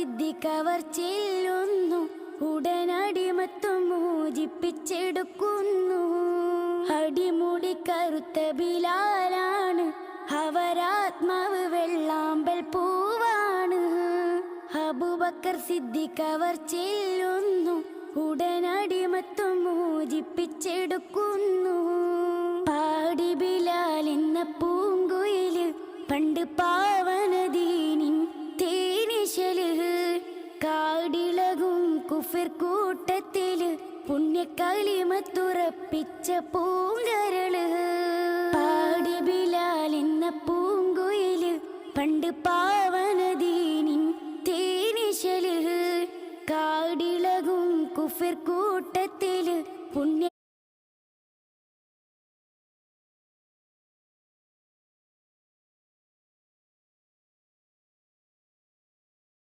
സിദ്ദിഖവർ ചെല്ലുന്നു, ഉടനടിമത്വം മോചിപ്പിച്ചെടുക്കുന്നു. അടിമുടി കറുത്ത ബിലാലാണ്, അവരാത്മാവ് വെള്ളാമ്പൽ പൂവാണ്. അബൂബക്കർ സിദ്ദിഖവർ ചെല്ലുന്നു, ഉടനടിമത്വം മോചിപ്പിച്ചെടുക്കുന്നു. പാടി ബിലാൽ എന്ന പൂങ്കുയില്, പണ്ട് പാവനദീനിൻ തേനിശല്. കാടിളകും കുഫിർ കൂട്ടത്തില്, പുണ്യക്കലിമത്തുറപ്പിച്ച പൂങ്കരള്. പാടി ബിലാൽ എന്ന പൂങ്കുയില്, പണ്ട് പാവനദീനിൻ തേനിശല്. കാടിളകും കുഫിർ കൂട്ടത്തില്, പുണ്യ